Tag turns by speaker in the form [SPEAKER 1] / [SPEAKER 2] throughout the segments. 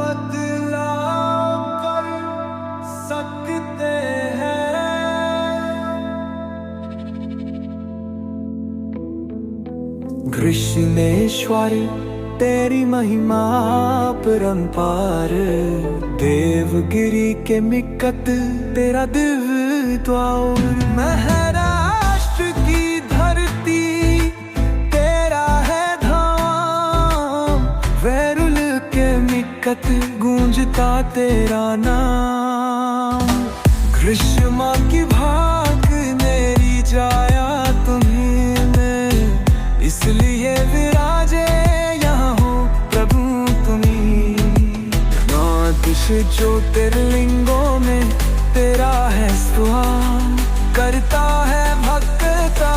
[SPEAKER 1] बदला कर सकते हैं। कृष्णेश्वर तेरी महिमा परंपार, देवगिरी के निकट तेरा दिव्य द्वार। महाराष्ट्र की धरती तेरा है धाम, वैरुल के निकट गूंजता तेरा नाम। ग्रीष्मा की भाग मेरी जाया तुम्हीं में, इसलिए विराजे यहाँ हो प्रभु तुम्हीं। नौ ज्योतिर्लिंगों में तेरा है स्वाम, करता है भक्ता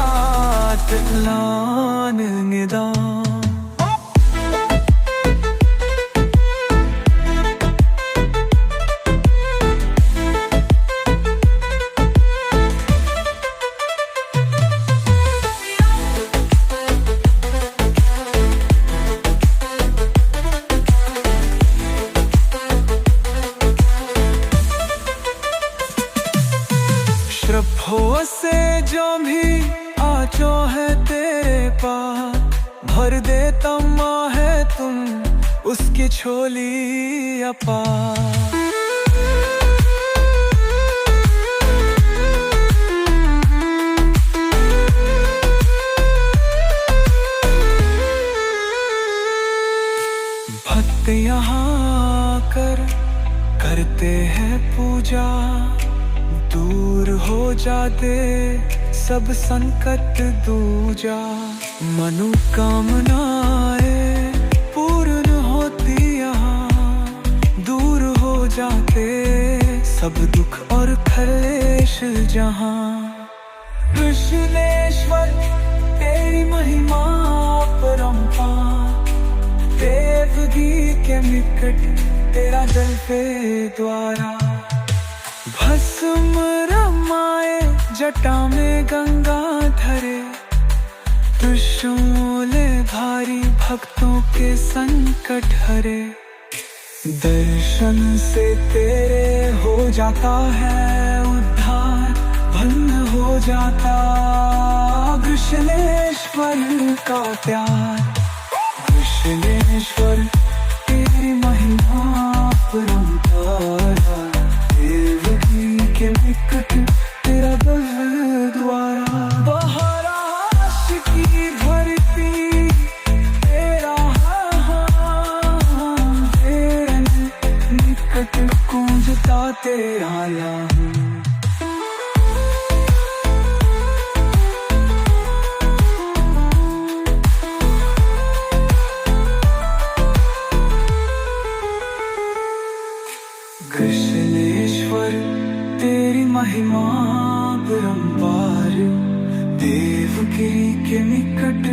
[SPEAKER 1] तिलान निदान। श्रद्धों से जो भी आजो है तेरे पास, भर देता माँ है तुम उसकी झोली अपार। भक्त यहाँ करते हैं पूजा, दूर हो जाते सब संकट दूजा। मनोकामनाएं पूर्ण होती यहाँ, दूर हो जाते सब दुख और क्लेश जहाँ। कृष्णेश्वर तेरी महिमा परंपार, देवगिरी के निकट तेरा जल पे द्वारा। भस्म रमाए जटा में गंगा धरे, त्रिशूले भारी भक्तों के संकट हरे। दर्शन से तेरे हो जाता है उद्धार, भंग हो जाता कृष्णेश्वर का प्यार। कृष्णेश्वर तेरी महिमा परंपार, के निकट तेरा दिव्य द्वारा। महाराष्ट्र की धरती तेरा तेरे निकट गूंजता तेरा नाम। कृष्णेश्वर तेरी महिमा परंपार, देवगिरी के निकट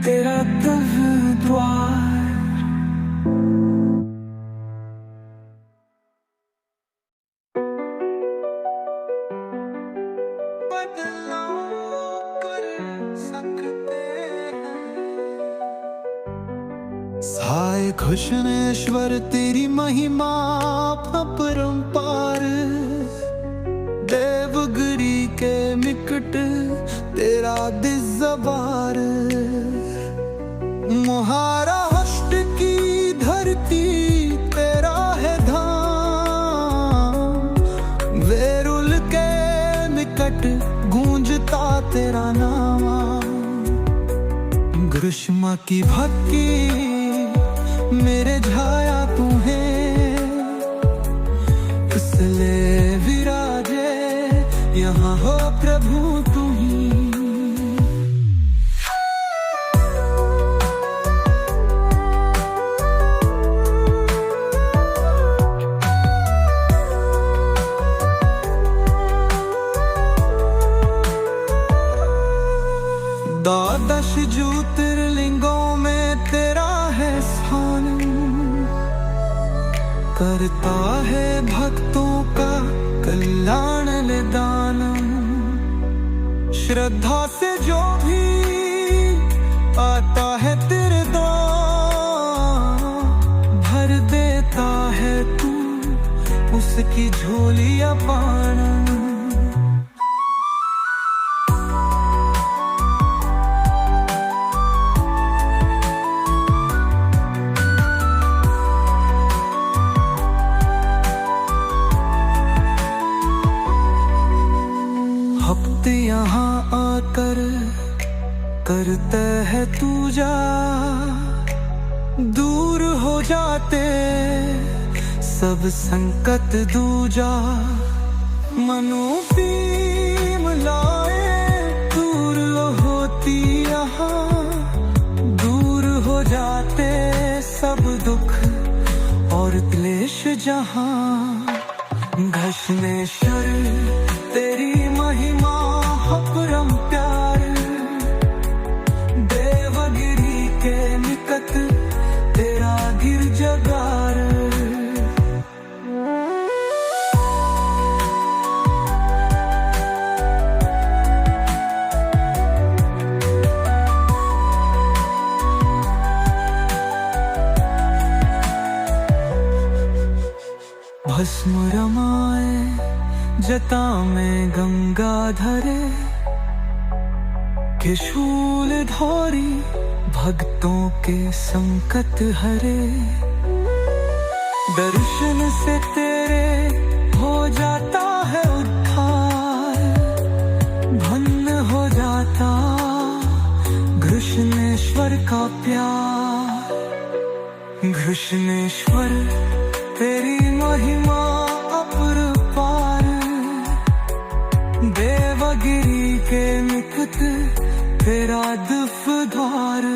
[SPEAKER 1] तेरा दिव्य द्वार। बदला कर सकते हैं।
[SPEAKER 2] साय कृष्णेश्वर तेरी महिमा परंपार, देवगिरी के निकट तेरा दिव्यद्वार। महाराष्ट्र की धरती तेरा है धाम, वैरुल के निकट गूंजता तेरा नाम। ग्रीष्मा की भक्ति मेरे झाया तुम्हें, इसलिए विराजे यहाँ हो प्रभु तुम्हीं। द्वादश ज्योतिर्लिंगों में तेरा है स्थान, करता है भक्तों का कल्याण निदान। श्रद्धा से जो भी आता है तेरे द्वार, भर देता है उसकी झोलियां पाना। हफ्ते यहाँ आकर करता है तू जा, दूर हो जाते सब संकट दूजा। मनो पीम लाए दूर होती यहाँ, दूर हो जाते सब दुख और क्लेश जहाँ। घृष्णेश्वर तेरी महिमा अपरम प्यार, देवगिरी के निकट तेरा गिरजाघर। भस्म रमाए जटा में गंगा धरे, के शूल धौरी भक्तों के संकट हरे। दर्शन से तेरे हो जाता है उद्धार, भन्न हो जाता घृष्णेश्वर का प्यार। घृष्णेश्वर तेरी महिमा अपरंपार, देवगिरी के निकट तेरा दुफ द्वार।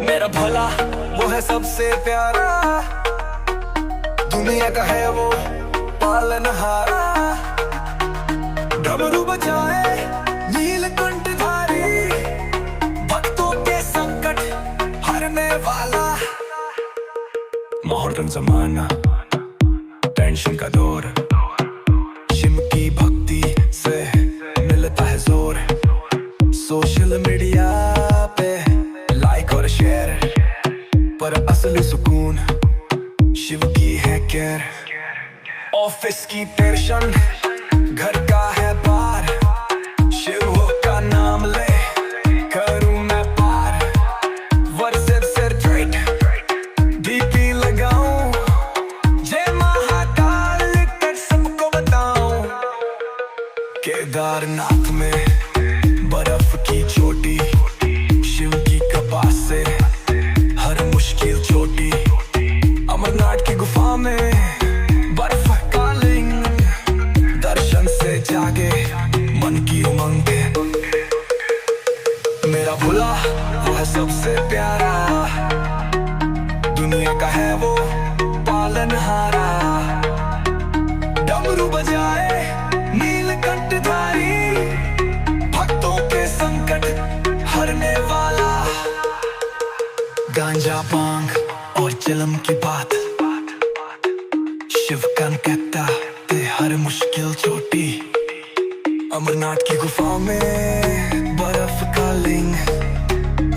[SPEAKER 1] मेरा भला वो है सबसे प्यारा, दुनिया का है वो पालनहारा। डमरू बजाए नीलकंठधारी, भक्तों के संकट हरने वाला। मॉडर्न जमाना, टेंशन का दौर, शिव की भक्ति से मिलता है जोर। सोशल मीडिया पे लाइक और शेयर, पर असली सुकून शिव की है केयर। ऑफिस की टेंशन, घर का है बार, शिव का नाम ले करूं मैं पार। व्हाट्सएप से ट्वीट डीपी लगाऊं, जय महाकाल लिखकर सबको बताऊं। केदारनाथ में बर्फ की चोटी, शिव की कृपा से हर मुश्किल छोटी। अमरनाथ की गुफा में बर्फ का लिंग, दर्शन से जागे मन की उमंग। मेरा भोला वो है सबसे प्यारा, दुनिया का है वो पालनहारा। डमरू बजाए नीलकंठधारी, भक्तों के संकट हरने वाला। गांजा भांग और चिलम की बात, शिव कान कहता ते हर मुश्किल छोटी। अमरनाथ की गुफा में बर्फ का लिंग,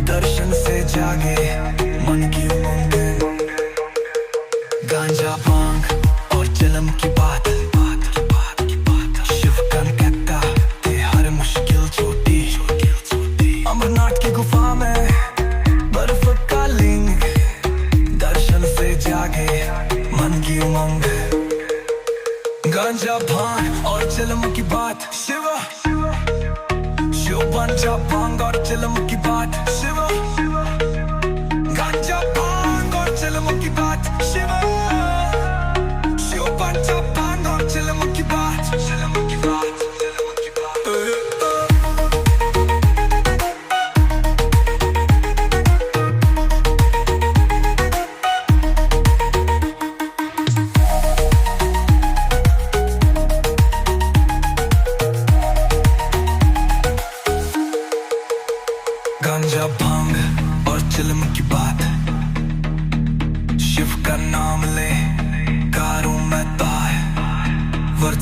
[SPEAKER 1] दर्शन से जागे मन की उमंग। गांजा भांग और चिलम की बात, शिव कान कहता ते हर मुश्किल छोटी। अमरनाथ की गुफा में बर्फ का लिंग, दर्शन से जागे मन की उमंग। गांजा भांग और चिलम की बात, शिव गांजा भांग और चिलम की बात, शिव गांजा भांग और चिलम की बात, शिव गांजा भांग और चिलम की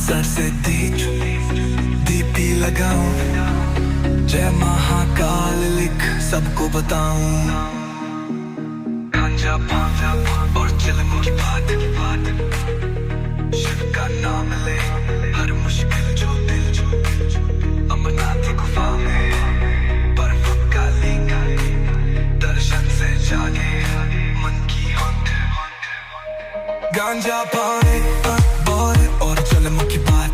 [SPEAKER 1] सर से दीपी लगाऊं, जय महाकाल लिख सबको बताऊं। गांजा भांग और चिलम की बात, शिव का नाम ले हर मुश्किल जो दिल, अमरनाथ की गुफा में बर्फ का लिंग, दर्शन से जागे मन की होंठ। गांजा पाए और चिलम की बात,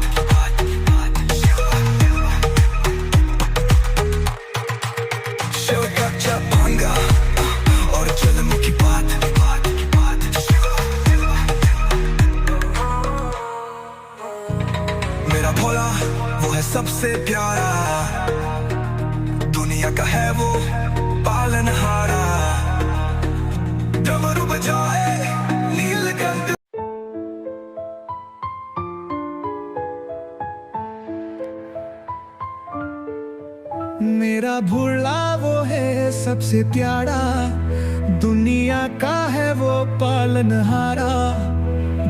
[SPEAKER 1] शिव का भांगा और चिलम की बात। मेरा भोला वो है सबसे प्यारा, दुनिया का है वो पालनहारा। डमरू बजाए नीलकंठ,
[SPEAKER 2] मेरा भोला वो है सबसे प्यारा, दुनिया का है वो पालनहारा।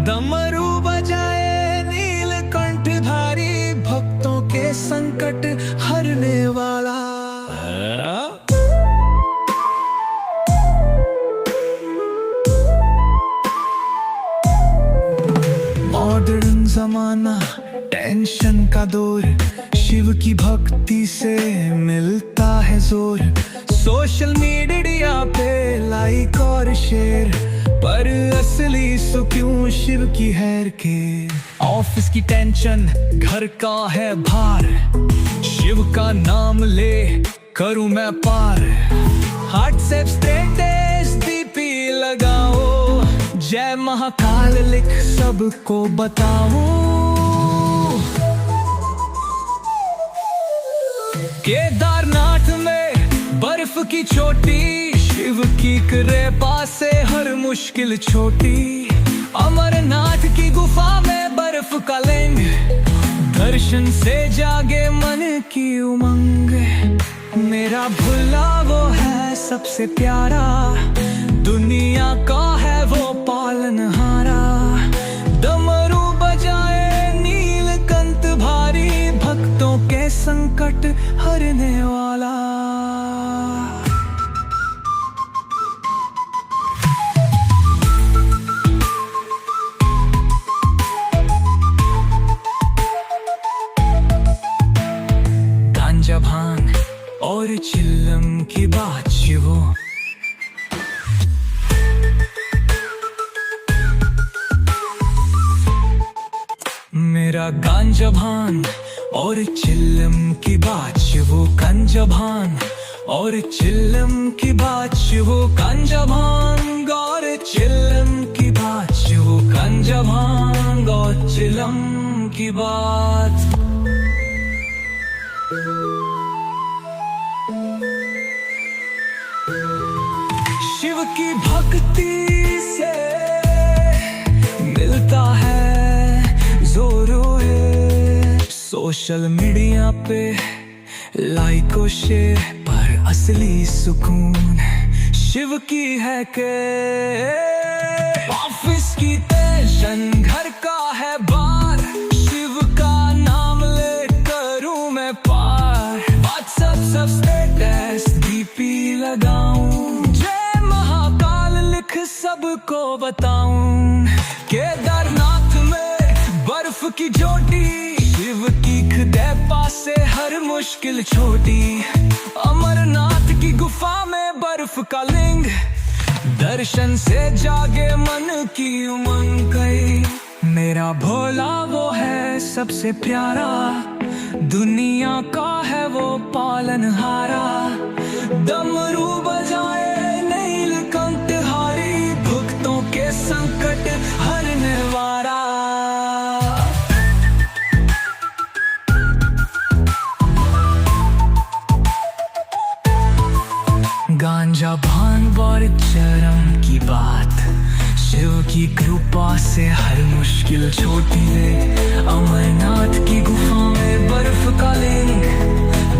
[SPEAKER 2] डमरू बजाए नीलकंठधारी, भक्तों के संकट हरने वाला। मॉडर्न जमाना, टेंशन का दौर, शिव की भक्ति से मिलता है जोर। सोशल मीडिया पे लाइक और शेयर, पर असली सुकून शिव की हैर के। ऑफिस की टेंशन, घर का है भार, शिव का नाम ले करूं मैं पार। व्हाट्सएप स्टेटस डीपी लगाओ, जय महाकाल लिख सबको बताओ। केदारनाथ में बर्फ की चोटी, शिव की कृपा से हर मुश्किल छोटी। अमरनाथ की गुफा में बर्फ का लिंग, दर्शन से जागे मन की उमंग। मेरा भोला वो है सबसे प्यारा, दुनिया का है वो पालनहारा। डमरू बजाए नीलकंठ भारी, भक्तों के संकट हरने वाला। गांजा भांग और चिलम की बात शिवो, मेरा गांजा भांग और चिलम की बात शिवो। गांजा भांग और चिलम की बात शिवो, गांजा भांग और चिलम की बात शिवो। गांजा भांग और चिलम की बात। शिव की भक्ति से मिलता है जोरो है। सोशल मीडिया पे लाइक और शेयर, पर असली सुकून शिव की है के। ऑफिस की टेंशन, घर का है बार, शिव का नाम ले करूं मैं पार। व्हाट्सएप सब स्टेटस डीपी लगाऊं, जय महाकाल लिख सबको बताऊं। केदारनाथ में बर्फ की चोटी, शिव की कृपा से हर मुश्किल छोटी। अमरनाथ की गुफा में बर्फ का लिंग, दर्शन से जागे मन की उमंग गई। मेरा भोला वो है सबसे प्यारा, दुनिया का है वो पालनहारा। डमरू बजाए नीलकंठधारी, भक्तों के संकट हरने वाला। गांजा भांग और चरम की बात, शिव की कृपा से हर मुश्किल छोटी है। अमरनाथ की गुफा में बर्फ का लिंग,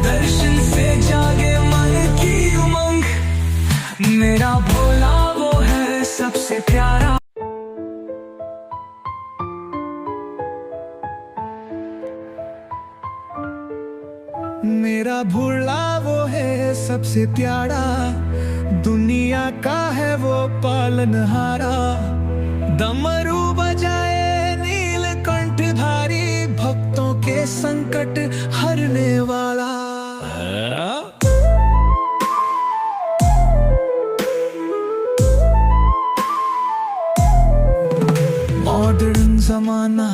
[SPEAKER 2] दर्शन से जागे मन की उमंग। मेरा भोला वो है सबसे प्यारा। मेरा भोला वो है सबसे प्यारा, दुनिया का है वो पालनहारा। डमरू बजाए नीलकंठ धारी, भक्तों के संकट हरने वाला। मॉडर्न जमाना,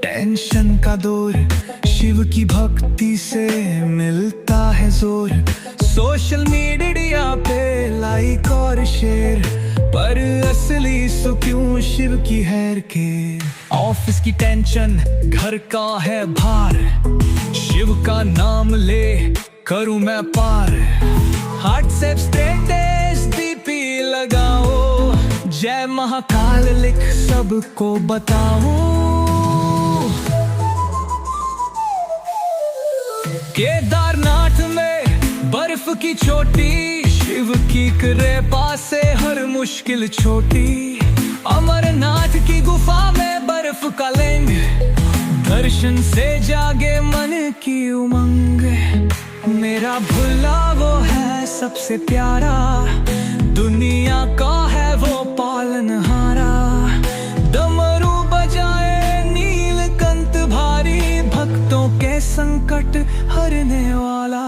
[SPEAKER 2] टेंशन का दौर, शिव की भक्ति से मिलता है जोर। सोशल मीडिया पे लाइक और शेयर, पर असली सुकून शिव की हैर के। ऑफिस की टेंशन, घर का है भार, शिव का नाम ले करूं मैं पार। व्हाट्सएप स्टेटस डीपी लगाओ, जय महाकाल लिख सबको बताऊं। केदारनाथ में बर्फ की चोटी, शिव की कृपा से हर मुश्किल छोटी। अमरनाथ की गुफा में बर्फ का लिंग, दर्शन से जागे मन की उमंग। मेरा भोला वो है सबसे प्यारा, दुनिया का है वो पालनहारा। डमरू बजाए नीलकंठ भारी, भक्तों के संकट हरने वाला।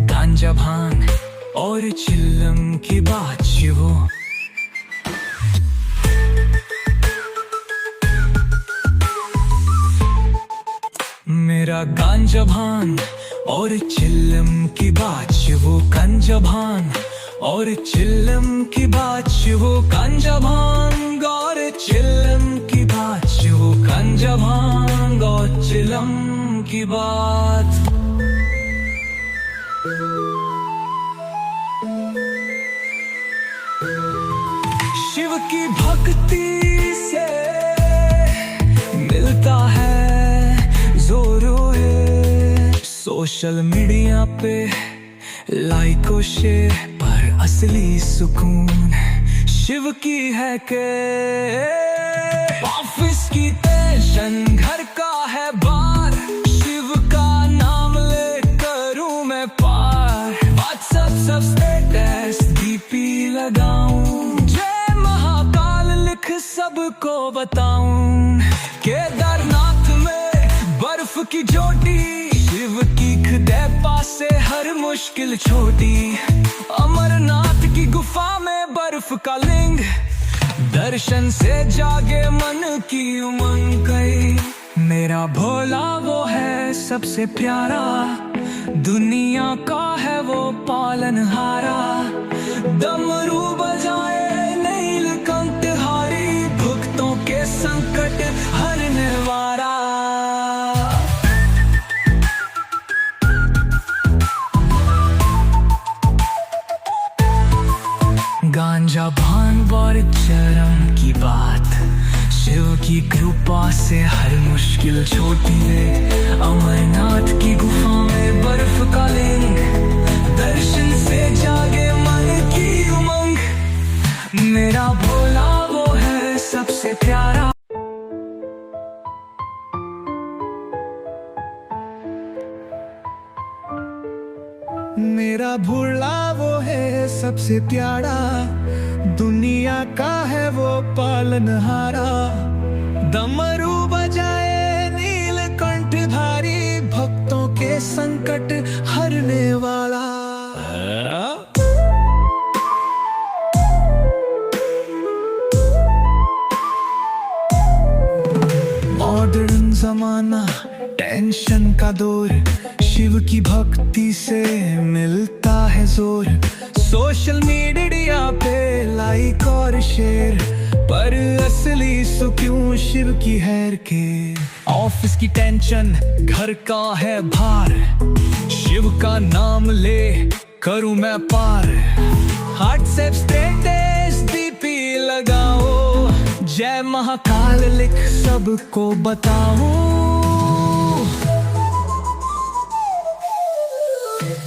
[SPEAKER 2] गांजा भांग और चिल्लम की बात शिवो, मेरा गांजा भांग और चिल्लम की बात शिवो। गांजा भांग और चिल्लम की बात शिवो। गांजा भांग और चिल्लम की बात शिवो। गांजा भांग और चिल्लम की बात। शिव की भक्ति से मिलता है जोरो है। सोशल मीडिया पे लाइक और शेयर, पर असली सुकून शिव की है के। ऑफिस की टेंशन, घर का है बार, शिव का नाम ले करूं मैं पार। व्हाट्सएप सब स्टेटस डीपी लगाऊं, जय महाकाल लिख सबको बताऊं। केदारनाथ में बर्फ की चोटी, शिव की कृपा से हर मुश्किल छोटी। अमरनाथ की गुफा में बर्फ का लिंग, दर्शन से जागे मन की उमंग गई। मेरा भोला वो है सबसे प्यारा, दुनिया का है वो पालनहारा। डमरू बजाए नीलकंठ हारी, भक्तों के संकट हरने वाला। गांजा भांग और चरम की बात, शिव की कृपा से हर मुश्किल छोटी है। अमरनाथ की गुफा में बर्फ का लिंग, दर्शन से जागे मन की उमंग। मेरा भोला वो है सबसे प्यारा। मेरा भोला वो है सबसे प्यारा, दुनिया का है वो पालनहारा। डमरू बजाए नीलकंठ धारी, भक्तों के संकट हरने वाला। मॉडर्न जमाना, टेंशन का दौर, शिव की भक्ति से मिलता है जोर। सोशल मीडिया पे लाइक और शेयर, पर असली सुकून शिव की हैर के। ऑफिस की टेंशन, घर का है भार, शिव का नाम ले करूं मैं पार। व्हाट्सएप स्टेटस डीपी लगाओ, जय महाकाल लिख सबको बताऊं।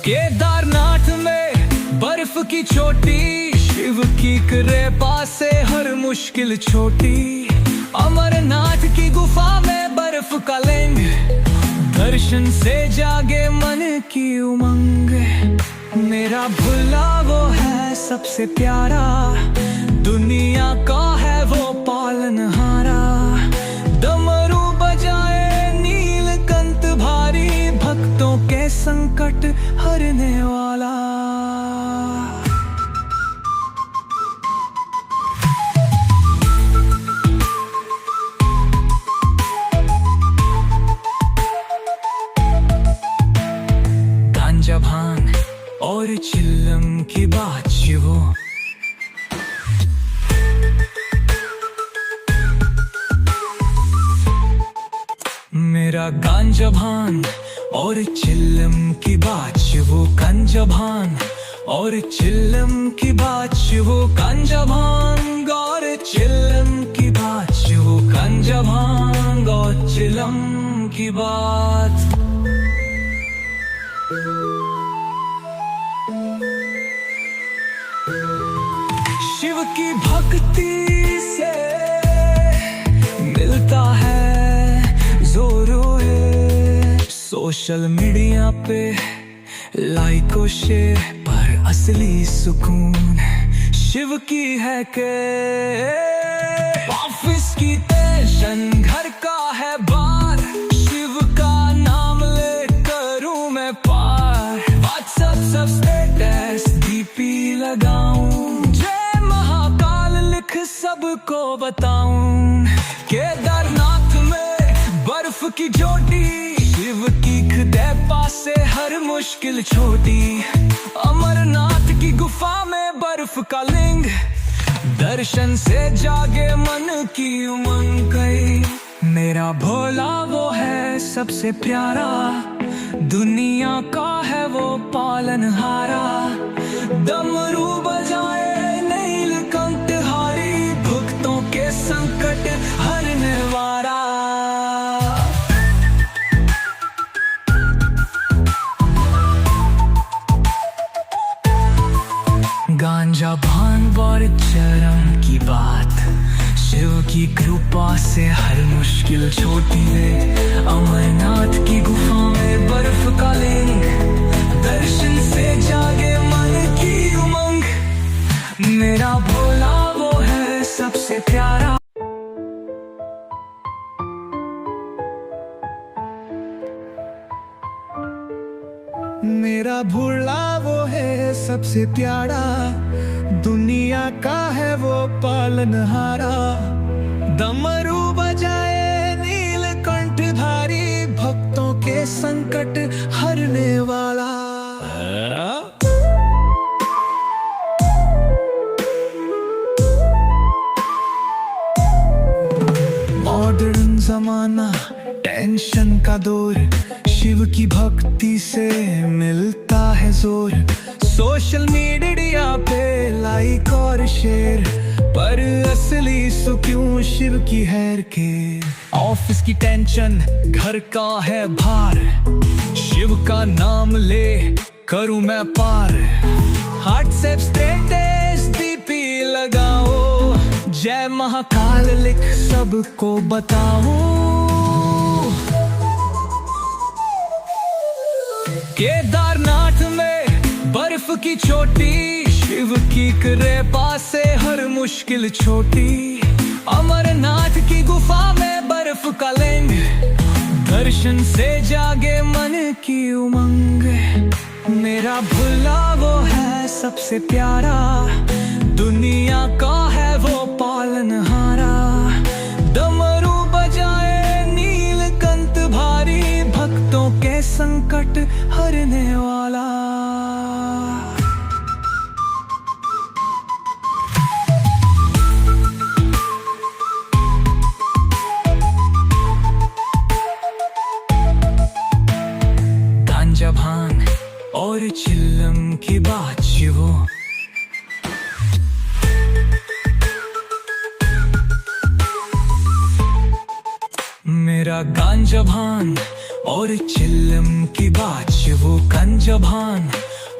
[SPEAKER 2] केदारनाथ में बर्फ की चोटी, शिव की कृपा से हर मुश्किल छोटी। अमरनाथ की गुफा में बर्फ का लिंग, दर्शन से जागे मन की उमंग। मेरा भोला वो है सबसे प्यारा, दुनिया का है वो पालनहारा। डमरू बजाए नीलकंठ भारी, भक्तों के संकट हरने वाला। गांजा भांग और चिल्लम की बात शिवो, मेरा गांजा भांग और चिल्लम की बात शिवो। गांजा भांग और चिल्लम की बात शिवो। गांजा भांग और चिल्लम की बात शिवो। गांजा भांग और चिल्लम की बात। शिव की भक्ति से मिलता है जोरों है। सोशल मीडिया पे लाइक और शेयर पर असली सुकून शिव की है के। ऑफिस की टेंशन घर का है बार, शिव का नाम ले करूं मैं पार। व्हाट्सएप सब स्टेटस डीपी लगाऊं, जय महाकाल लिख सबको बताऊं। केदारनाथ में बर्फ की चोटी, शिव की कृपा से हर मुश्किल छोटी। अमरनाथ की गुफा में बर्फ का लिंग, दर्शन से जागे मन की उमंग गई। मेरा भोला वो है सबसे प्यारा, दुनिया का है वो पालनहारा। डमरू बजाए नीलकंठ हारी, भक्तों के संकट हरने वाला। गांजा भांग और चरम की बात, शिव की कृपा से हर मुश्किल छोटी है। अमरनाथ की गुफा में बर्फ का लिंग, दर्शन से जागे मन की उमंग। मेरा भोला वो है सबसे प्यारा। मेरा भोला वो है सबसे प्यारा, दुनिया का है वो पालनहारा। डमरू बजाए नीलकंठ धारी, भक्तों के संकट हरने वाला। मॉडर्न जमाना, टेंशन का दौर, शिव की भक्ति से मिलता है जोर। सोशल मीडिया पे लाइक और शेयर, पर असली सुकून शिव की हैर के। ऑफिस की टेंशन घर का है भार, शिव का नाम ले करूं मैं पार। व्हाट्सएप स्टेटस डीपी लगाओ, जय महाकाल लिख सबको बताओ। केदारनाथ में बर्फ की चोटी, शिव की कृपा से हर मुश्किल छोटी। अमरनाथ की गुफा में बर्फ का लिंग, दर्शन से जागे मन की उमंग। मेरा भोला वो है सबसे प्यारा, दुनिया का है वो पालनहारा। डमरू बजाए नीलकंठ भारी, भक्तों के संकट हरने वाला। गांजा भांग और चिल्लम की बात शिवो, मेरा गांजा भांग और चिल्लम की बात शिवो। गांजा भांग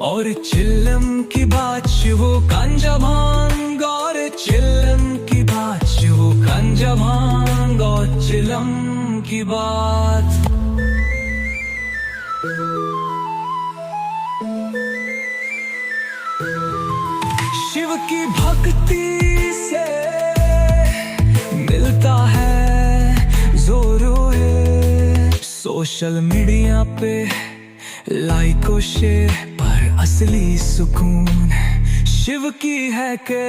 [SPEAKER 2] और चिल्लम की बात शिवो गांजा भांग और चिल्लम की बात शिवो गांजा भांग और चिल्लम की बात। शिव की भक्ति से मिलता है जोरों है। सोशल मीडिया पे लाइक और शेयर पर असली सुकून शिव की है के।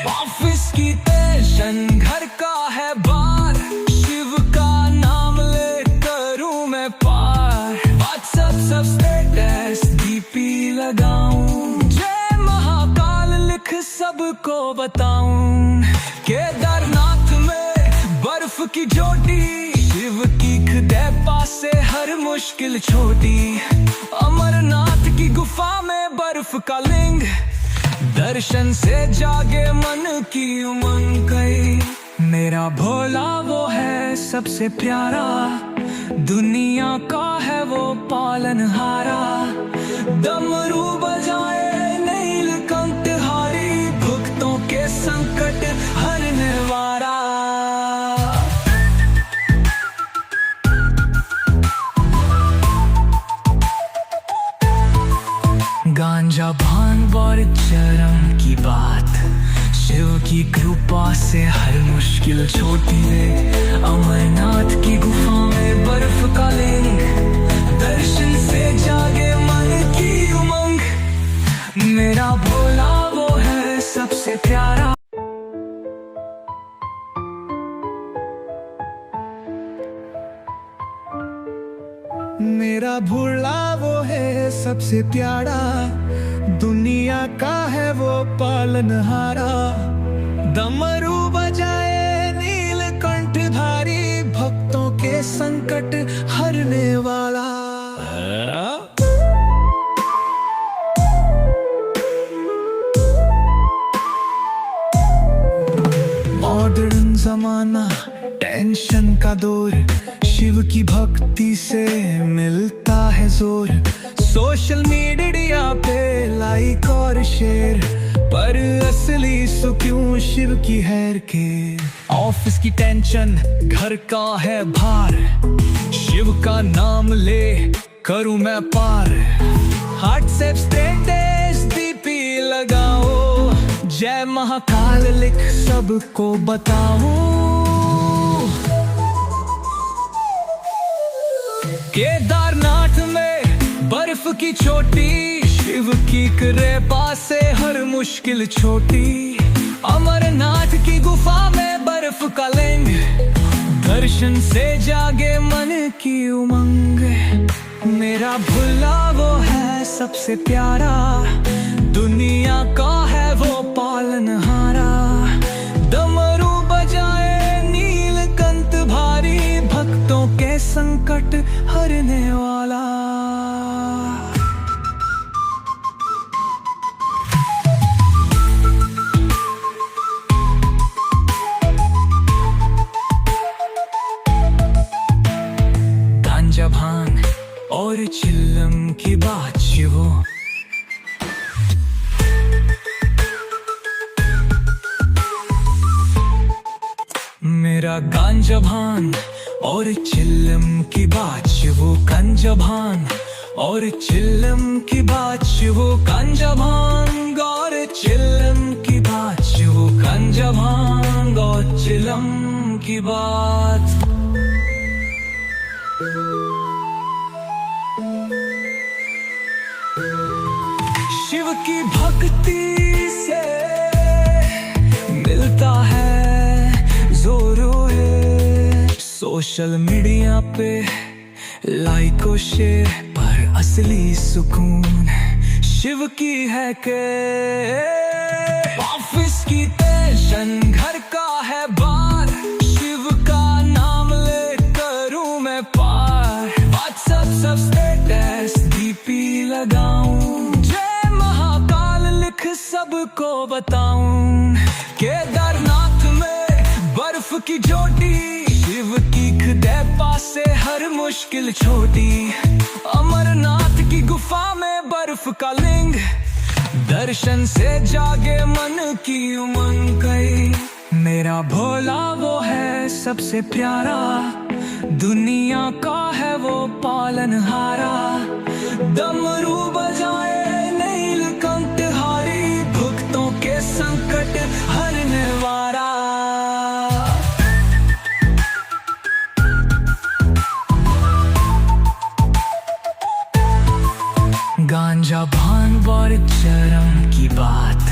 [SPEAKER 2] ऑफिस की टेंशन घर का है बार, शिव का नाम ले करूं मैं पार। व्हाट्सएप सब स्टेटस डीपी लगाऊं, जय महाकाल लिख सबको बताऊं। केदारनाथ में बर्फ की चोटी, शिव की खदेपा से हर मुश्किल छोटी। अमरनाथ की गुफा में बर्फ का लिंग, दर्शन से जागे मन की उमंग गई। मेरा भोला वो है सबसे प्यारा, दुनिया का है वो पालनहारा। डमरू बजाए नीलकंठहारी, भक्तों के संकट हरने वाला। गांजा भांग और चरम की बात, शिव की कृपा से हर मुश्किल छोटी है। अमरनाथ की गुफा में बर्फ का लिंग, दर्शन से जागे मन की उमंग। मेरा भोला वो है सबसे प्यारा। मेरा भोला वो है सबसे प्यारा, दुनिया का है वो पालनहारा। डमरू बजाए नीलकंठधारी, भक्तों के संकट हरने वाला। मॉडर्न जमाना, टेंशन का दौर, शिव की भक्ति से मिलता है जोर। सोशल मीडिया पे लाइक और शेयर पर असली सुकून शिव की हैर के। ऑफिस की टेंशन घर का है भार, शिव का नाम ले करूं मैं पार। व्हाट्सएप स्टेटस डीपी लगाओ, जय महाकाल लिख सबको बताऊं। केदारनाथ में बर्फ की चोटी, शिव की कृपा से हर मुश्किल छोटी। अमरनाथ की गुफा में बर्फ का लिंग, दर्शन से जागे मन की उमंग। मेरा भोला वो है सबसे प्यारा, दुनिया का है वो पालनहारा। डमरू बजाए नीलकंठ भारी, भक्तों के संकट हरने वाला। गांजा भांग और चिल्लम की बात शिवो, मेरा गांजा भांग और चिल्लम की बात शिवो गांजा भांग और चिल्लम की बात शिवो गांजा भांग और चिल्लम की बात शिवो गांजा भांग और चिल्लम की बात। शिव की भक्ति से मिलता है जोरों है। सोशल मीडिया पे लाइक और शेयर पर असली सुकून शिव की है के। ऑफिस की टेंशन घर का है बार, शिव का नाम ले करूं मैं पार। व्हाट्सएप सब स्टेटस डीपी लगाऊं, जय महाकाल लिख सबको बताऊं। केदारनाथ में बर्फ की चोटी, शिव की खदेपा से हर मुश्किल छोटी। अमरनाथ की गुफा में बर्फ का लिंग, दर्शन से जागे मन की उमंग गई। मेरा भोला वो है सबसे प्यारा, दुनिया का है वो पालनहारा। डमरू बजाए नीलकंठहारी, भक्तों के संकट हरने वाला। गांजा भांग और चरम की बात,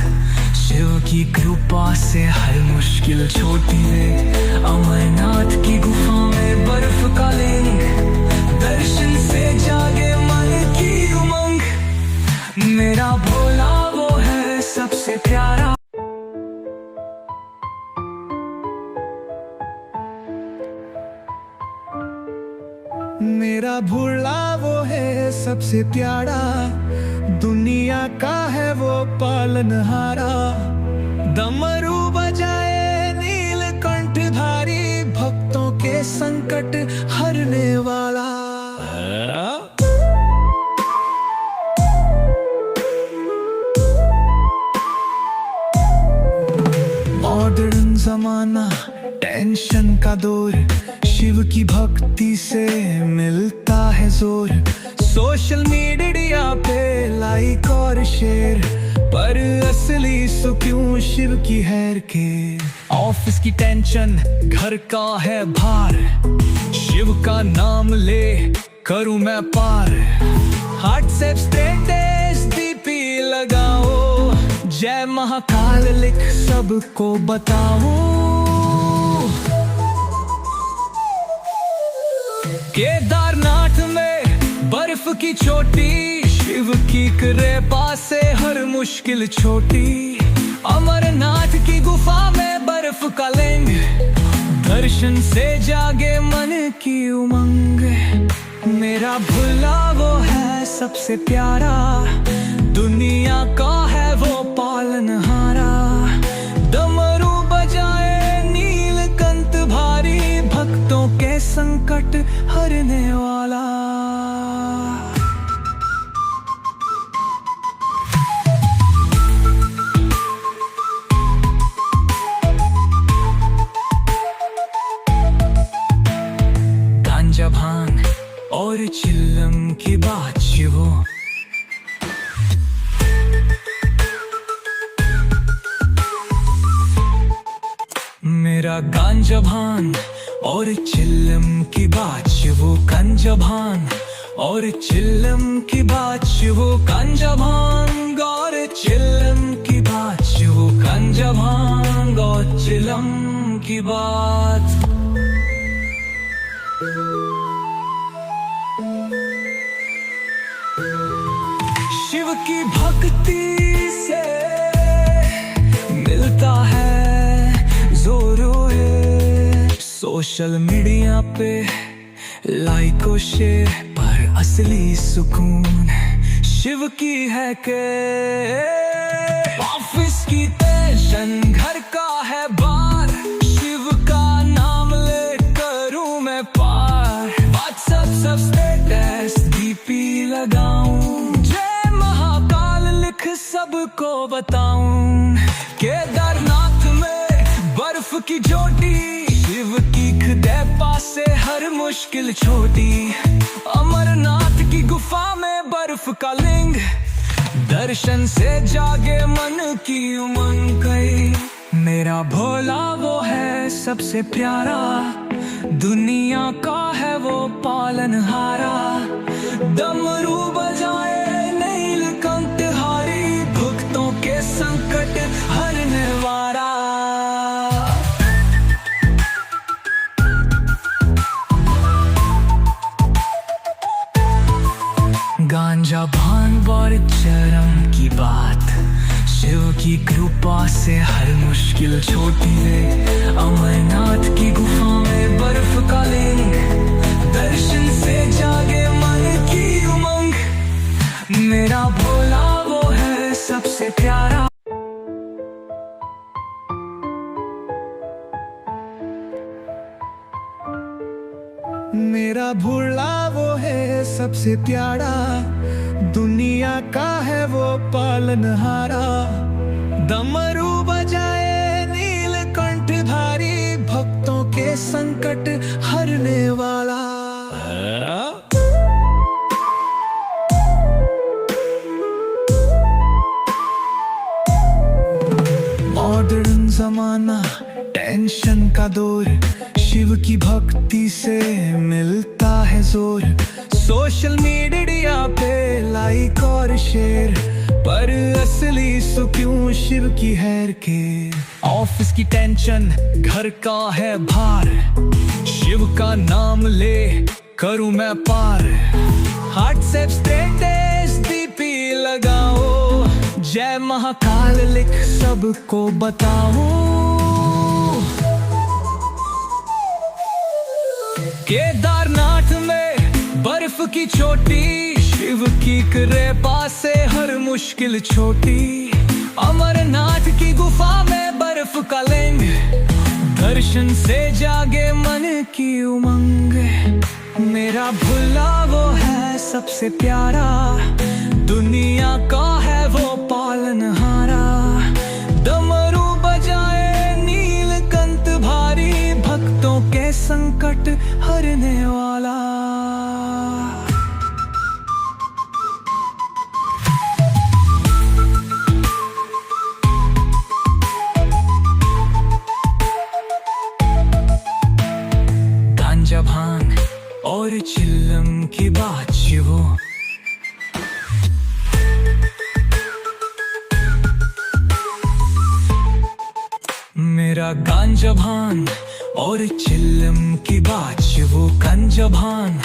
[SPEAKER 2] शिव की कृपा से हर मुश्किल छोटी है। अमरनाथ की गुफा में बर्फ का लिंग, दर्शन से जागे मन की उमंग। मेरा भोला वो है सबसे प्यारा। मेरा भोला वो है सबसे प्यारा, दुनिया का है वो पालनहारा। डमरू बजाए नीलकंठधारी, भक्तों के संकट हरने वाला। मॉडर्न जमाना, टेंशन का दौर, शिव की भक्ति से मिलता है जोर। सोशल मीडिया पे लाइक और शेयर, पर असली सुकून शिव की हैर के। ऑफिस की टेंशन, घर का है भार, शिव का नाम ले करूं मैं पार। व्हाट्सएप स्टेटस डीपी लगाओ, जय महाकाल लिख सबको बताओ। केदारनाथ में बर्फ की चोटी, शिव की कृपा से हर मुश्किल छोटी। अमरनाथ की गुफा में बर्फ का लिंग, दर्शन से जागे मन की उमंग। मेरा भोला वो है सबसे प्यारा, दुनिया का है वो पालनहारा। डमरू बजाए नीलकंठ भारी, भक्तों के संकट हरने वाला। गांजा भांग और चिल्लम की बात शिवो, मेरा गांजा भांग और चिल्लम की बात शिवो। गांजा भांग और चिल्लम की बात शिवो। गांजा भांग और चिल्लम की बात शिवो। गांजा भांग और चिल्लम की बात। शिव की भक्ति से मिलता है जोरो है। सोशल मीडिया पे लाइक और शेयर, पर असली सुकून शिव की है के। ऑफिस की टेंशन, घर का है बार, शिव का नाम ले करूं मैं पार। व्हाट्सएप सब स्टेटस डीपी लगाऊं, जय महाकाल लिख सबको बताऊं। केदारनाथ में बर्फ की चोटी, शिव की कृपा से हर मुश्किल छोटी। अमरनाथ की गुफा में बर्फ का लिंग, दर्शन से जागे मन की उमंग गई। मेरा भोला वो है सबसे प्यारा, दुनिया का है वो पालनहारा। डमरू बजाए नीलकंठहारी, भक्तों के संकट हरने वाला। गांजा भांग और चरम की बात, शिव की कृपा से हर मुश्किल छोटी है। अमरनाथ की गुफा में बर्फ का लिंग, दर्शन से जागे मन की उमंग। मेरा भोला वो है सबसे प्यारा। मेरा भोला वो है सबसे प्यारा, दुनिया का है वो पालनहारा। डमरू बजाए नीलकंठधारी, भक्तों के संकट हरने वाला। मॉडर्न जमाना, टेंशन का दौर, शिव की भक्ति से मिलता है जोर। सोशल मीडिया पे लाइक और शेयर, पर असली सुख क्यों शिव की हैर के। ऑफिस की टेंशन, घर का है भार, शिव का नाम ले करूं मैं पार। व्हाट्सएप स्टेटस डीपी लगाओ, जय महाकाल लिख सबको बताओ। केदारनाथ में बर्फ की चोटी, शिव की कृपा से हर मुश्किल छोटी। अमरनाथ की गुफा में बर्फ का लिंग, दर्शन से जागे मन की उमंग। मेरा भोला वो है सबसे प्यारा, दुनिया का है वो पालनहारा। डमरू बजाए नीलकंठ भारी, भक्तों के संकट हरने वाला। गांजा भांग और चिल्लम की बात शिवो, मेरा गांजा भांग और चिल्लम की बात शिवो। गांजा भांग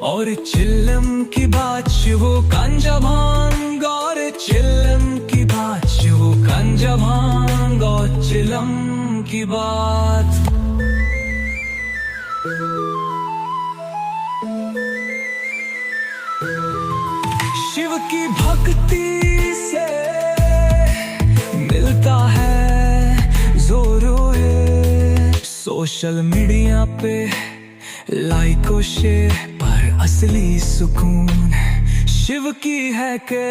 [SPEAKER 2] और चिल्लम की बात शिवो। गांजा भांग और चिल्लम की बात शिवो। गांजा भांग और चिल्लम की बात। शिव की भक्ति से मिलता है जोरों है। सोशल मीडिया पे लाइक और शेयर, पर असली सुकून शिव की है के।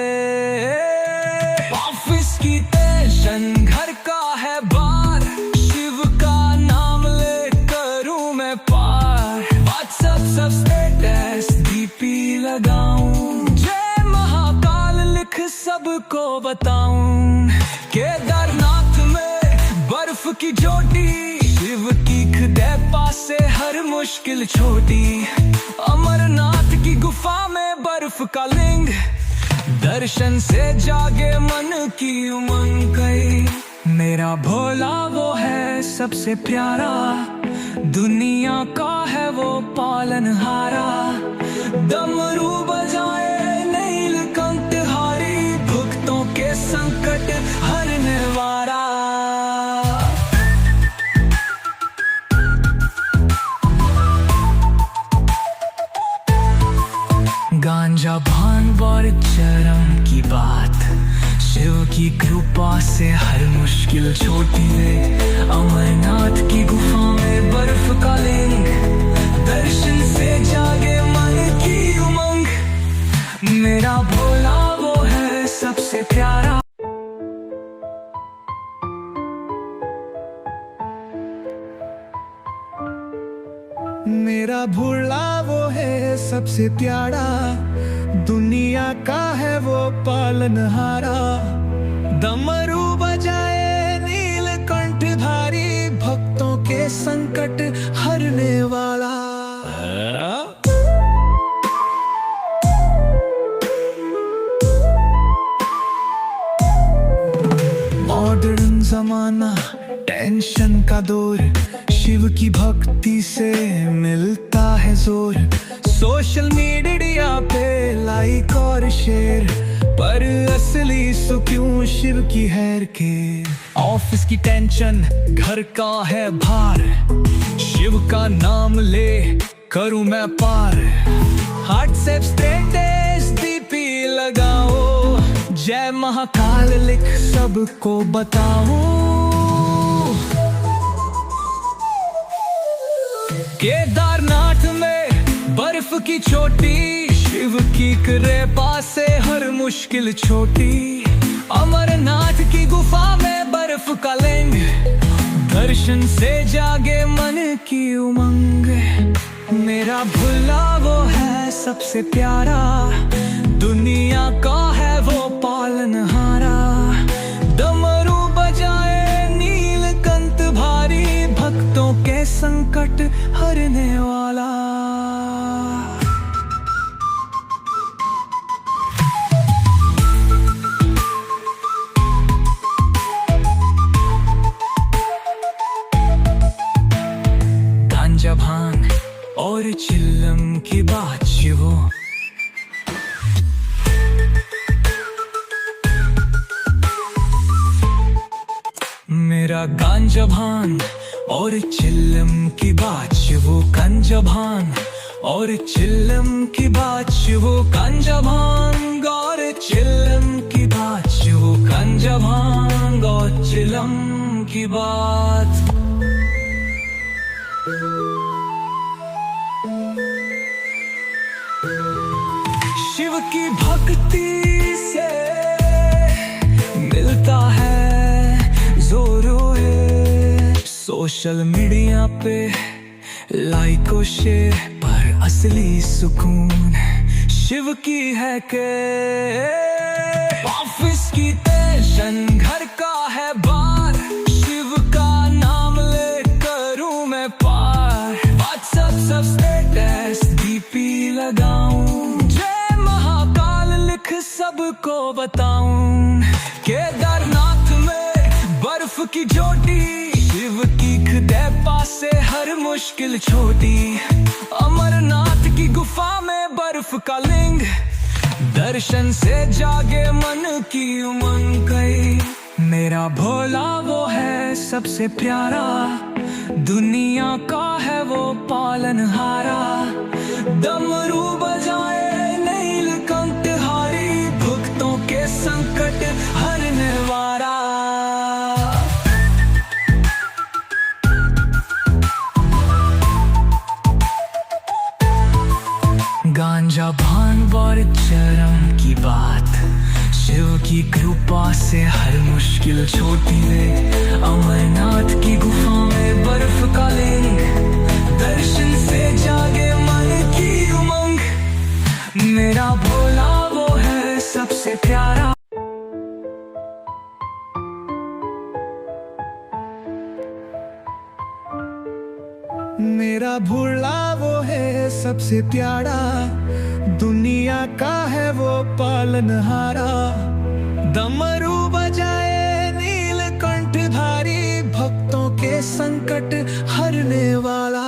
[SPEAKER 2] ऑफिस की टेंशन, घर का है बार, शिव का नाम ले करूं मैं पार। व्हाट्सएप सब स्टेटस डीपी लगाऊं, जय महाकाल लिख सबको बताऊं। केदारनाथ में बर्फ की चोटी, शिव की कृपा से हर मुश्किल छोटी। अमरनाथ की गुफा में बर्फ का लिंग, दर्शन से जागे मन की उमंग गई। मेरा भोला वो है सबसे प्यारा, दुनिया का है वो पालनहारा। डमरू बजाए नीलकंठधारी, भक्तों के संकट हरने वाला। गांजा भांग और चरम की बात, शिव की कृपा से हर मुश्किल छोटी है। अमरनाथ की गुफा में बर्फ का लिंग, दर्शन से जागे मन की उमंग। मेरा भोला वो है सबसे प्यारा। मेरा भोला वो है सबसे प्यारा, दुनिया का है वो पालनहारा। डमरू बजाए नीलकंठधारी, भक्तों के संकट हरने वाला। मॉडर्न जमाना, टेंशन का दौर, शिव की भक्ति से मिलता है जोर। सोशल मीडिया पे लाइक और शेयर, पर असली सुख क्यों शिव की हैर के। ऑफिस की टेंशन, घर का है भार, शिव का नाम ले करूं मैं पार। व्हाट्सएप स्टेटस डीपी लगाओ, जय महाकाल लिख सबको बताओ। केदारनाथ में बर्फ की चोटी, शिव की कृपा से हर मुश्किल छोटी। अमरनाथ की गुफा में बर्फ का लिंग, दर्शन से जागे मन की उमंग। मेरा भुला वो है सबसे प्यारा, दुनिया का है वो पालनहारा। डमरू बजाए नीलकंठ भारी, भक्तों के संकट हरने वाला। गांजा भांग और चिल्लम की बात वो, मेरा गांजा भांग और चिल्लम की बात वो। गांजा भांग और चिल्लम की बात वो। गांजा भांग और चिल्लम की बात वो। गांजा भांग और चिल्लम की बात। शिव की भक्ति से मिलता है जोरो है। सोशल मीडिया पे लाइक और शेयर पर असली सुकून शिव की है के। ऑफिस की टेंशन घर का है बार, शिव का नाम ले करूं मैं पार। व्हाट्सएप सब स्टेटस डीपी लगाऊं, जय महाकाल लिख सबको बताऊं। केदारनाथ में बर्फ की चोटी, शिव की कृपा से हर मुश्किल छोटी। अमरनाथ की गुफा में बर्फ का लिंग, दर्शन से जागे मन की उमंग गई। मेरा भोला वो है सबसे प्यारा, दुनिया का है वो पालनहारा। डमरू बजाए नीलकंठ हारी, भक्तों के संकट हरने वाला। गांजा भांग और चरम की बात, शिव की कृपा से हर मुश्किल छोटी है। अमरनाथ की गुफा में बर्फ का लिंग, दर्शन से जागे मन की उमंग। मेरा भोला वो है सबसे प्यारा। मेरा भोला वो है सबसे प्यारा, दुनिया का है वो पालनहारा। डमरू बजाए नीलकंठ भारी, भक्तों के संकट हरने वाला।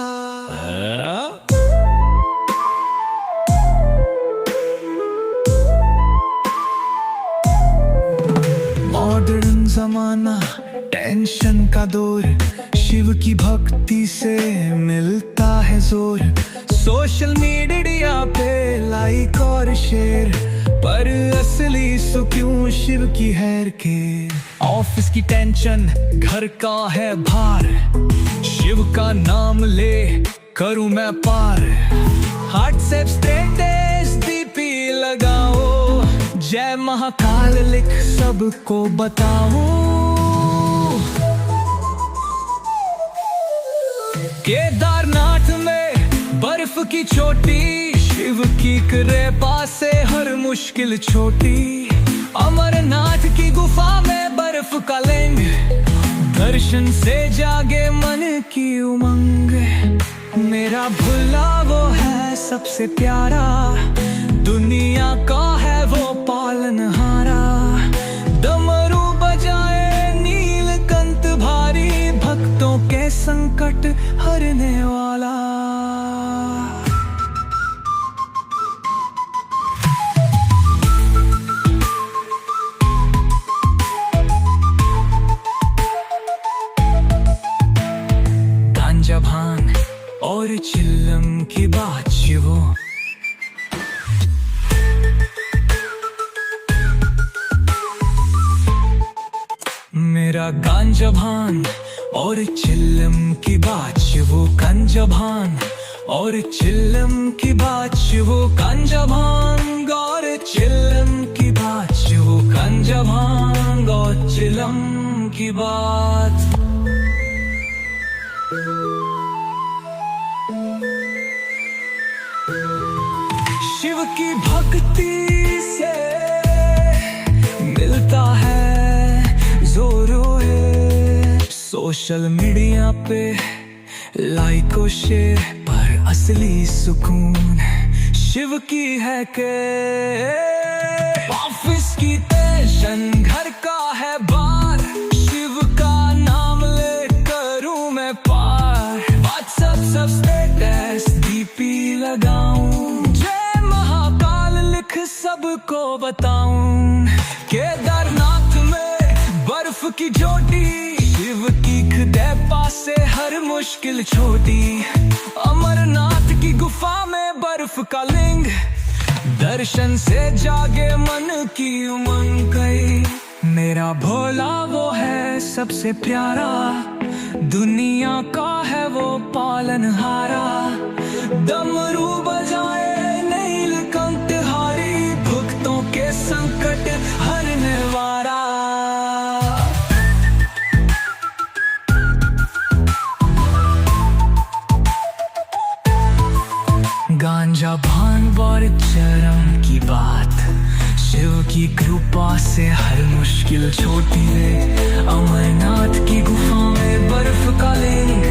[SPEAKER 2] मॉडर्न जमाना, टेंशन का दौर, शिव की भक्ति से मिलता है जोर। सोशल मीडिया पे लाइक और शेयर, पर असली सुकून शिव की हैर के। ऑफिस की टेंशन घर का है भार, शिव का नाम ले करूं मैं पार। व्हाट्सएप स्टेटस डीपी लगाओ, जय महाकाल लिख सबको बताओ। केदारनाथ में बर्फ की चोटी, शिव की कृपा से हर मुश्किल छोटी। अमरनाथ की गुफा में बर्फ का लिंग, दर्शन से जागे मन की उमंग। मेरा भुला वो है सबसे प्यारा, दुनिया का है वो पालनहारा। डमरू बजाए नीलकंठ भारी, भक्तों के संकट हरने वाला। गांजा भांग और चिल्लम की बात वो, मेरा गांजा भांग और चिल्लम की बात वो। गांजा भांग और चिल्लम की बात वो। गांजा भांग और चिल्लम की बात। बात। शिव की भक्ति से मिलता है जोरों। सोशल मीडिया पे लाइक और शेयर पर असली सुकून शिव की है के। ऑफिस की टेंशन घर का है बार, शिव का नाम ले करूं मैं पार। व्हाट्सएप सब स्टेटस डीपी लगाऊं, जय महाकाल लिख सबको बताऊं। केदारनाथ में बर्फ की चोटी, शिव की खुदे पासे हर मुश्किल छोटी। अमरनाथ की गुफा में बर्फ का लिंग, दर्शन से जागे मन की उमंग गई। मेरा भोला वो है सबसे प्यारा, दुनिया का है वो पालनहारा। डमरू बजाए नीलकंठहारी, भक्तों के संकट हरने वाला। गांजा भांग और चरम की बात, शिव की कृपा से हर मुश्किल छोटी है। अमरनाथ की गुफा में बर्फ का लिंग,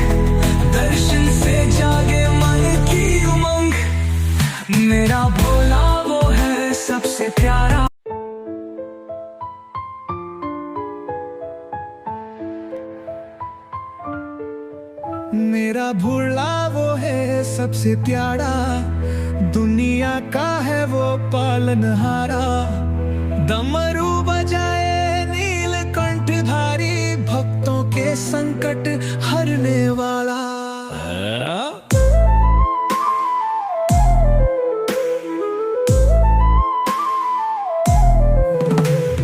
[SPEAKER 2] दर्शन से जागे मन की उमंग। मेरा भोला वो है सबसे प्यारा। मेरा भोला वो है सबसे प्यारा, दुनिया का है वो पालनहारा। डमरू बजाए नीलकंठधारी, भक्तों के संकट हरने वाला।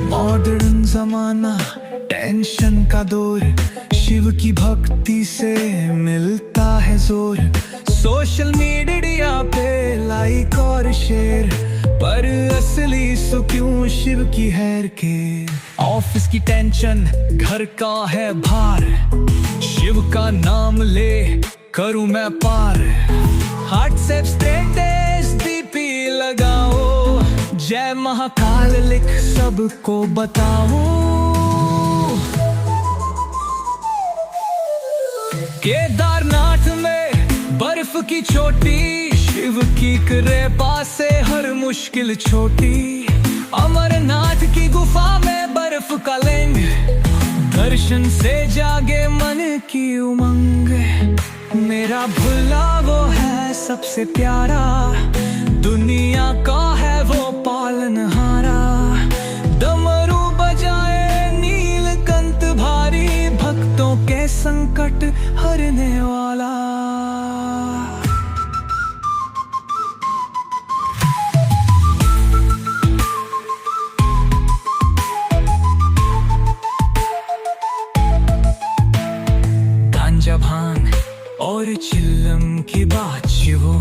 [SPEAKER 2] मॉडर्न जमाना, टेंशन का दौर, शिव की भक्ति से मिलता है जोर। सोशल मीडिया पे लाइक और शेयर पर असली सुकून शिव की हैर के। ऑफिस की टेंशन घर का है भार, शिव का नाम ले करूं मैं पार। व्हाट्सएप स्टेटस डीपी लगाओ, जय महाकाल लिख सबको बताओ। केदारनाथ में बर्फ की चोटी, शिव की कृपा से हर मुश्किल छोटी। अमरनाथ की गुफा में बर्फ का लिंग, दर्शन से जागे मन की उमंग। मेरा भोला वो है सबसे प्यारा, दुनिया का है वो पालनहारा। डमरू बजाए नीलकंठ भारी, भक्तों के संकट हरने वाला। गांजा भांग और चिल्लम की बात शिवो।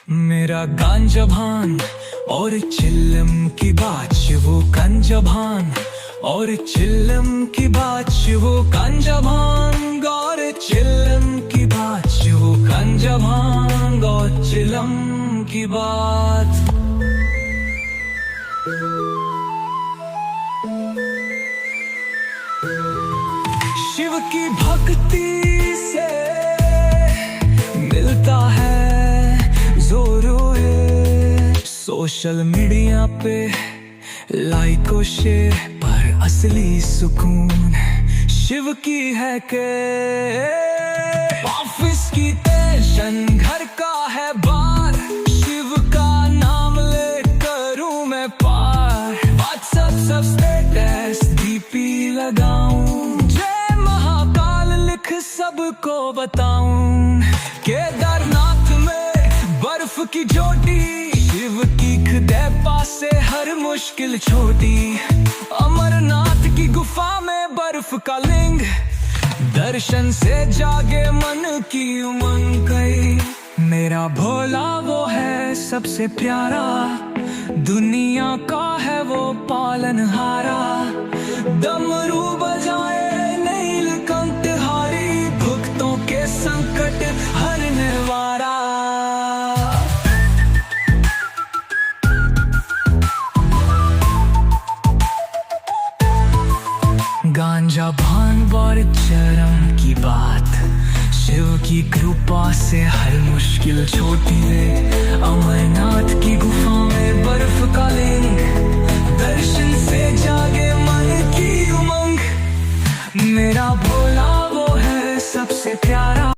[SPEAKER 2] मेरा गांजा भांग और चिल्लम की बात शिवो। गांजा भांग और चिल्लम की बात शिवो। गांजा भांग और चिल्लम की बात शिवो। गांजा भांग और चिल्लम की बात। शिव की भक्ति से मिलता है जोरों। सोशल मीडिया पे लाइक और शेयर पर असली सुकून शिव की है के। ऑफिस की टेंशन घर का है बार, शिव का नाम ले करूं मैं पार। व्हाट्सएप सब स्टेटस डीपी लगाऊं, जय महाकाल लिख सबको बताऊं। केदारनाथ में बर्फ की चोटी, शिव की खुदे पासे हर मुश्किल छोटी। अमरनाथ की गुफा में बर्फ का लिंग, दर्शन से जागे मन की उमंग गई। मेरा भोला वो है सबसे प्यारा, दुनिया का है वो पालनहारा। डमरू बजाए नीलकंठधारी, भक्तों के संकट हरने वाला। गांजा भांग और चरम की बात, शिव की कृपा से हर मुश्किल छोटी है। अमरनाथ की गुफा में बर्फ का लिंग, दर्शन से जागे मन की उमंग। मेरा भोला वो है सबसे प्यारा।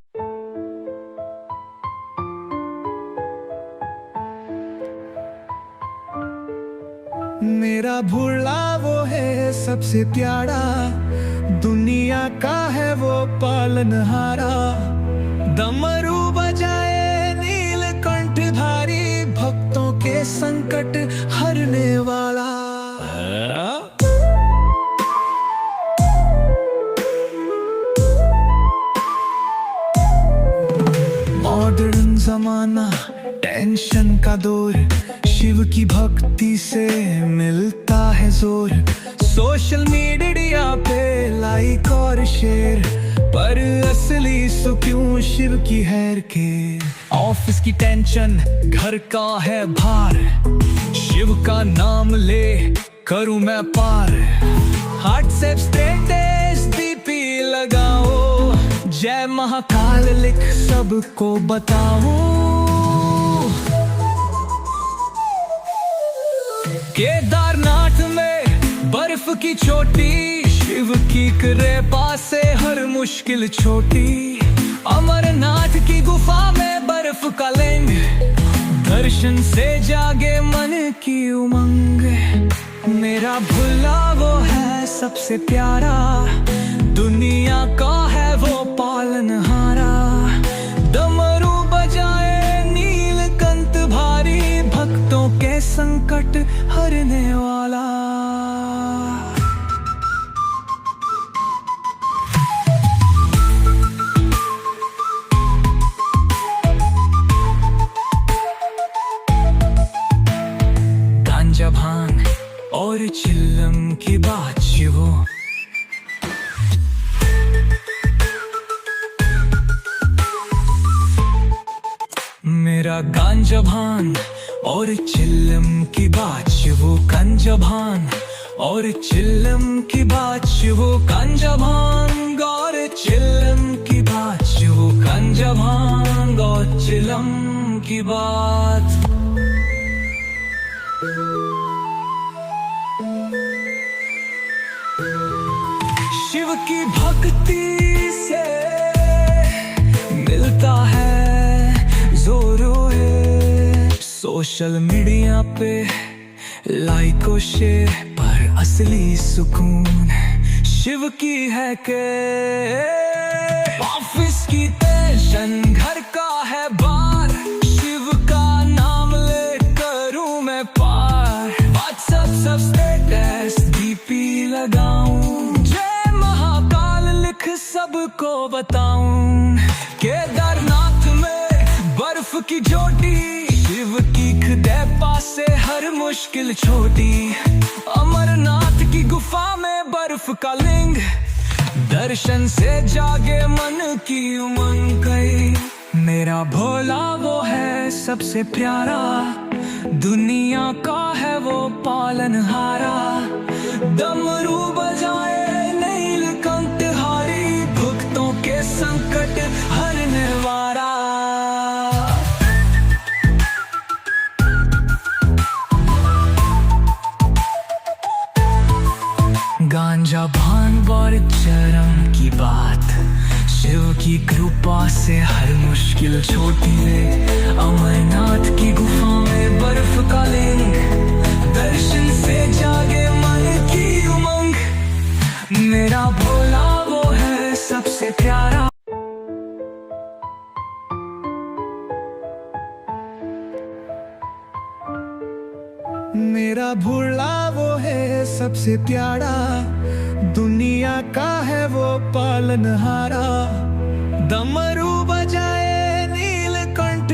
[SPEAKER 2] मेरा भोला वो है सबसे प्यारा, दुनिया का है वो पालनहारा। डमरू बजाए नीलकंठधारी, भक्तों के संकट हरने वाला। मॉडर्न जमाना, टेंशन का दौर, शिव की भक्ति से मिलता है जोर। सोशल मीडिया पे लाइक और शेयर, पर असली सुख क्यों शिव की हैर के। ऑफिस की टेंशन, घर का है भार, शिव का नाम ले करूं मैं पार। व्हाट्सएप स्टेटस डीपी लगाओ, जय महाकाल लिख सबको बताओ। केदारनाथ में बर्फ की चोटी, शिव की कृपा से हर मुश्किल छोटी। अमरनाथ की गुफा में बर्फ का लिंग, दर्शन से जागे मन की उमंग। मेरा भोला वो है सबसे प्यारा, दुनिया का है वो पालनहारा। डमरू बजाए नीलकंठधारी, भक्तों के संकट हरने वाला। गांजा भांग और चिल्लम की बात शिवो, मेरा गांजा भांग और चिल्लम की बात शिवो। गांजा भांग और चिल्लम की बात शिवो। गांजा भांग और चिल्लम की बात शिवो। गांजा भांग और चिल्लम की बात। शिव की भक्ति से मिलता है जोरो है। सोशल मीडिया पे लाइक और शेयर, पर असली सुकून शिव की है के। ऑफिस की टेंशन, घर का है बार, शिव का नाम ले करूं मैं पार। व्हाट्सएप सब स्टेटस डीपी लगाऊं, जय महाकाल लिख सबको बताऊं। केदारनाथ में बर्फ की चोटी, शिव की कृपा से हर मुश्किल छोटी। अमरनाथ की गुफा में बर्फ का लिंग, दर्शन से जागे मन की उमंग गई। मेरा भोला वो है सबसे प्यारा, दुनिया का है वो पालनहारा। डमरू बजाए नीलकंठधारी, भक्तों के संकट हरने वाला। गांजा भांग और चरम की बात, शिव की कृपा से हर मुश्किल छोटी है। अमरनाथ की गुफा में बर्फ का लिंग, दर्शन से जागे मन की उमंग। मेरा भोला वो है सबसे प्यारा। मेरा भोला वो है सबसे प्यारा, दुनिया का है वो पालनहारा। डमरू बजाए नीलकंठ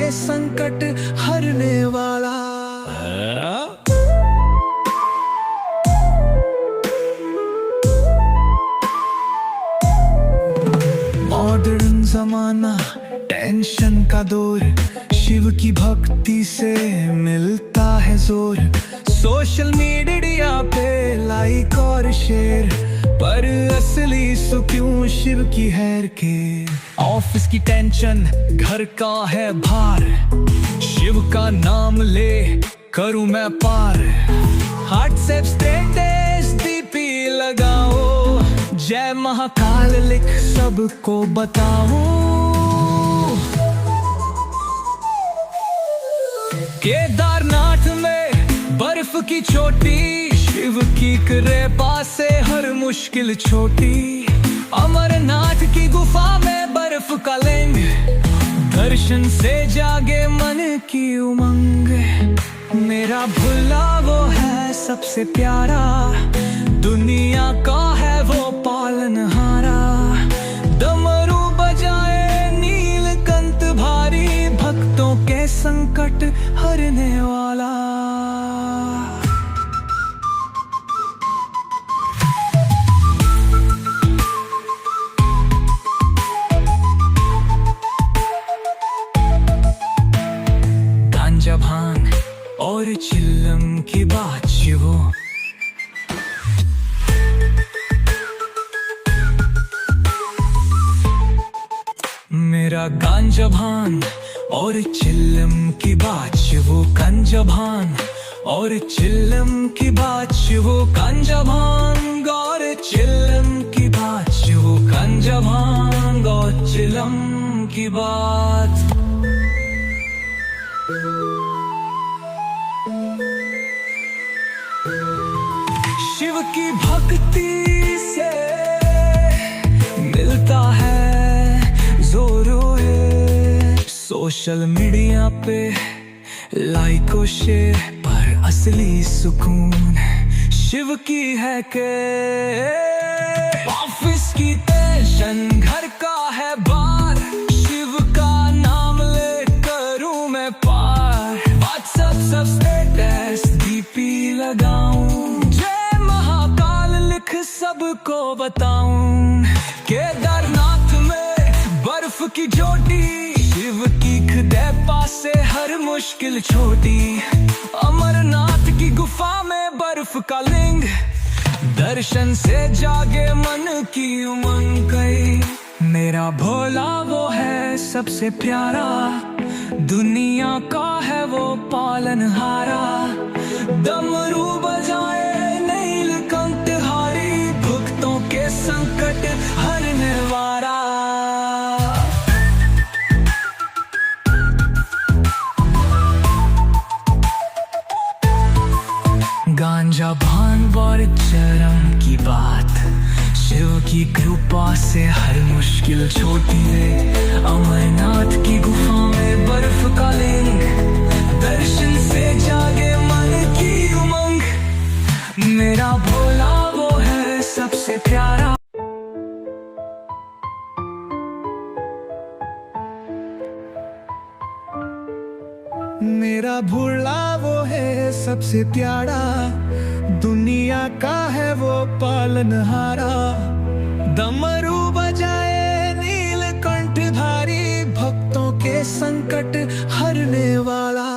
[SPEAKER 2] के संकट हरने वाला। मॉडर्न जमाना, टेंशन का दौर, शिव की भक्ति से मिलता है जोर। सोशल मीडिया पे लाइक और शेयर, पर असली सुकून शिव की हैर के। ऑफिस की टेंशन, घर का है भार, शिव का नाम ले करूं मैं पार। व्हाट्सएप स्टेटस डीपी लगाओ, जय महाकाल लिख सबको बताओ। केदारनाथ में बर्फ की चोटी, शिव की कृपा से हर मुश्किल छोटी। अमरनाथ की गुफा में बर्फ का लिंग, दर्शन से जागे मन की उमंग। मेरा भोला वो है सबसे प्यारा, दुनिया का है वो पालनहारा। डमरू बजाए नीलकंठ भारी, भक्तों के संकट हरने वाला। गांजा भांग और चिल्लम की बात शिवो, मेरा गांजा भांग और चिल्लम की बात शिवो। गांजा भांग और चिल्लम की बात शिवो। गांजा भांग और चिल्लम की बात शिवो। गांजा भांग और चिल्लम की बात। शिव की भक्ति से मिलता है जोरो है। सोशल मीडिया पे लाइक और शेयर, पर असली सुकून शिव की है के। ऑफिस की टेंशन, घर का है बार, शिव का नाम ले करूं मैं पार। व्हाट्सएप सब स्टेटस डीपी लगाऊं, जय महाकाल लिख सबको बताऊं। केदारनाथ में बर्फ की चोटी, शिव की कृपा से हर मुश्किल छोटी। अमरनाथ की गुफा में बर्फ का लिंग, दर्शन से जागे मन की उमंग। मेरा भोला वो है सबसे प्यारा, दुनिया का है वो पालनहारा। डमरू बजाए नीलकंठ हारी, भक्तों के संकट हरने वाला। गांजा भांग और चरम की बात, शिव की कृपा से हर मुश्किल छोटी है। अमरनाथ की गुफा में बर्फ का लिंग, दर्शन से जागे मन की उमंग। मेरा भोला वो है सबसे प्यारा। मेरा भोला वो है सबसे प्यारा, दुनिया का है वो पालनहारा। डमरू बजाए नीलकंठ धारी, भक्तों के संकट हरने वाला।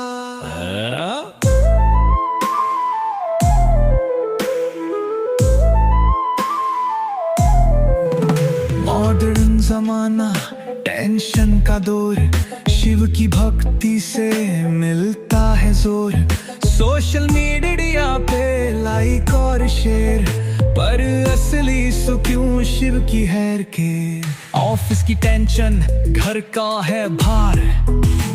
[SPEAKER 2] मॉडर्न जमाना, टेंशन का दौर, शिव की भक्ति से मिलता है जोर। सोशल मीडिया पे लाइक और शेयर, पर असली सुकून शिव की हैर के। ऑफिस की टेंशन, घर का है भार,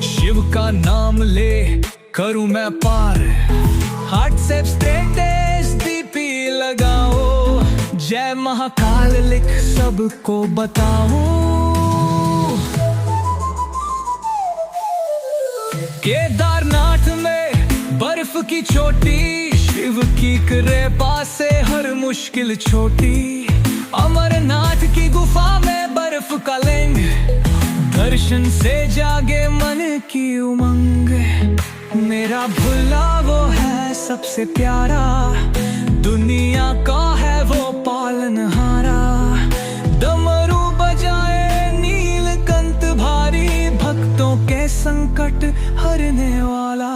[SPEAKER 2] शिव का नाम ले करूं मैं पार। व्हाट्सएप स्टेटस डीपी लगाओ, जय महाकाल लिख सबको बताओ। केदारनाथ में बर्फ की चोटी, शिव की कृपा से हर मुश्किल छोटी। अमरनाथ की गुफा में बर्फ का लिंग, दर्शन दर्शन से जागे मन की उमंग, मेरा भुला वो है सबसे प्यारा, दुनिया का है वो पालनहारा। डमरू बजाए नीलकंठ भारी, भक्तों के संकट हरने वाला।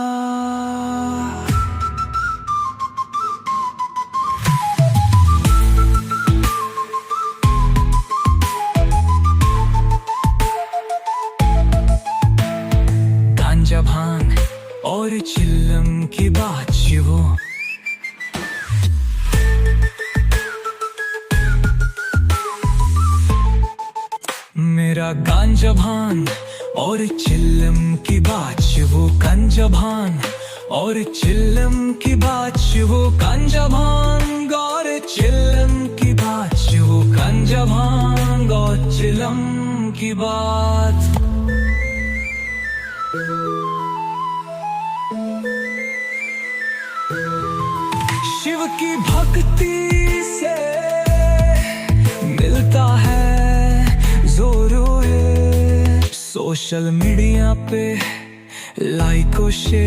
[SPEAKER 2] गांजा भांग और चिल्लम की बात वो, मेरा गांजा भांग और चिल्लम की बात वो, गांजा भांग और चिल्लम की बात वो, गांजा भांग और चिल्लम की बात वो, गांजा भांग और चिल्लम की बात। शिव की भक्ति से मिलता है जोरों, सोशल मीडिया पे लाइक और शेयर